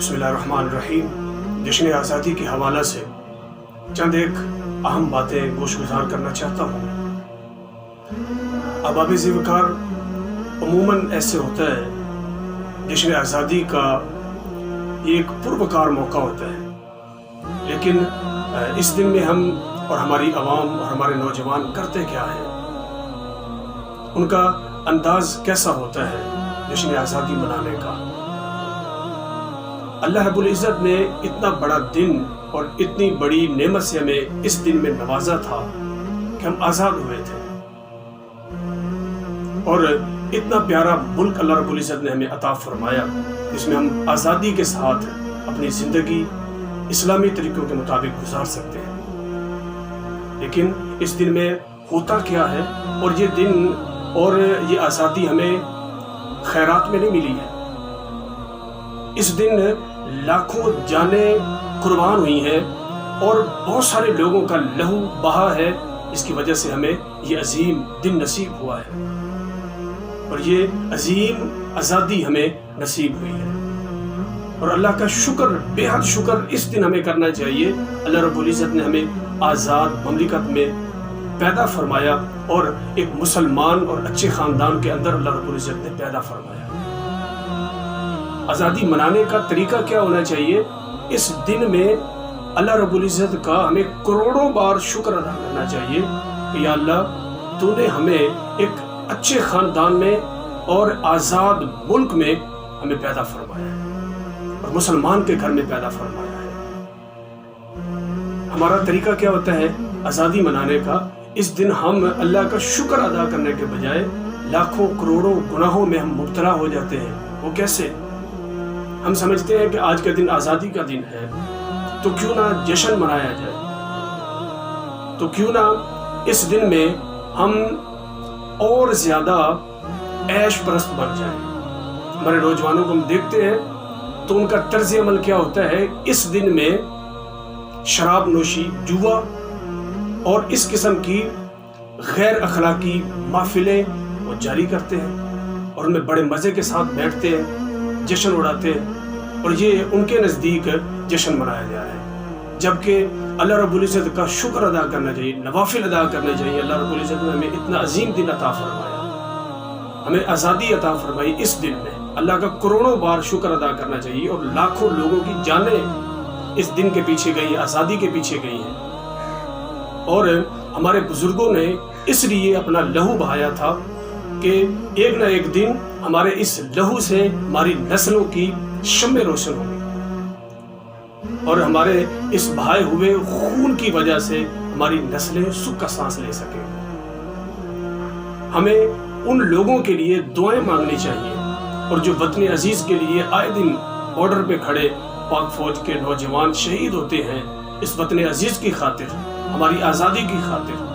बिस्मिल्लाहिर्रहमानिर्रहीम। जश्न आज़ादी के हवाला से चंद एक अहम बातें गोशगुजार करना चाहता हूँ। अबाब ज़िवकार अमूमन ऐसे होता है, जश्न आज़ादी का एक पुरवकार मौका होता है, लेकिन इस दिन में हम और हमारी आवाम और हमारे नौजवान करते क्या हैं, उनका अंदाज़ कैसा होता है जश्न आज़ादी मनाने का। अल्लाह रब्बुल इज़्ज़त ने इतना बड़ा दिन और इतनी बड़ी नेमत से हमें इस दिन में नवाजा था कि हम आज़ाद हुए थे, और इतना प्यारा मुल्क अल्लाह रब्बुल इज़्ज़त ने हमें अता फरमाया जिसमें हम आज़ादी के साथ अपनी ज़िंदगी इस्लामी तरीक़ों के मुताबिक गुजार सकते हैं। लेकिन इस दिन में होता क्या है, और ये दिन और ये आज़ादी हमें खैरात में नहीं मिली है। इस दिन लाखों जानें कुर्बान हुई हैं और बहुत सारे लोगों का लहू बहा है, इसकी वजह से हमें ये अजीम दिन नसीब हुआ है, और ये अजीम आज़ादी हमें नसीब हुई है। और अल्लाह का शुक्र, बेहद शुक्र इस दिन हमें करना चाहिए। अल्लाह रब्बुल इज़्ज़त ने हमें आज़ाद ममलिकत में पैदा फरमाया, और एक मुसलमान और अच्छे ख़ानदान के अंदर अल्लाह रब्बुल इज़्ज़त ने पैदा फरमाया। आज़ादी मनाने का तरीका क्या होना चाहिए? इस दिन में अल्लाह रब्बुल इज़्ज़त का हमें करोड़ों बार शुक्र अदा करना चाहिए कि या अल्लाह, तूने हमें एक अच्छे ख़ानदान में और आज़ाद मुल्क में हमें पैदा फरमाया है, और मुसलमान के घर में पैदा फरमाया है। हमारा तरीका क्या होता है आज़ादी मनाने का? इस दिन हम अल्लाह का शुक्र अदा करने के बजाय लाखों करोड़ों गुनाहों में हम मुब्तला हो जाते हैं। वो कैसे? हम समझते हैं कि आज का दिन आज़ादी का दिन है, तो क्यों ना जश्न मनाया जाए, तो क्यों ना इस दिन में हम और ज़्यादा ऐश परस्त बन जाएं। हमारे नौजवानों को हम देखते हैं तो उनका तर्ज अमल क्या होता है? इस दिन में शराब नोशी, जुआ और इस किस्म की गैर अखलाकी महफिलें वो जारी करते हैं, और उनमें बड़े मज़े के साथ बैठते हैं, जश्न उड़ाते हैं, और ये उनके नज़दीक जश्न मनाया जा रहा है। जबकि अल्लाह रब्बुल इज़्ज़त का शुक्र अदा करना चाहिए, नवाफिल अदा करने चाहिए। अल्लाह रब्बुल इज़्ज़त ने हमें इतना अजीम दिन अता फरमाया, हमें आज़ादी अता फरमाई। इस दिन में अल्लाह का करोड़ों बार शुक्र अदा करना चाहिए, और लाखों लोगों की जानें इस दिन के पीछे गई, आज़ादी के पीछे गई हैं। और हमारे बुजुर्गों ने इसलिए अपना लहू बहाया था कि एक ना एक दिन हमारे इस लहू से हमारी नस्लों की शम्में रोशन होंगी, और हमारे इस बहाए हुए खून की वजह से हमारी नस्लें सुख का सांस ले सकें। हमें उन लोगों के लिए दुआएं मांगनी चाहिए, और जो वतन अजीज के लिए आए दिन बॉर्डर पे खड़े पाक फौज के नौजवान शहीद होते हैं, इस वतन अजीज की खातिर, हमारी आज़ादी की खातिर।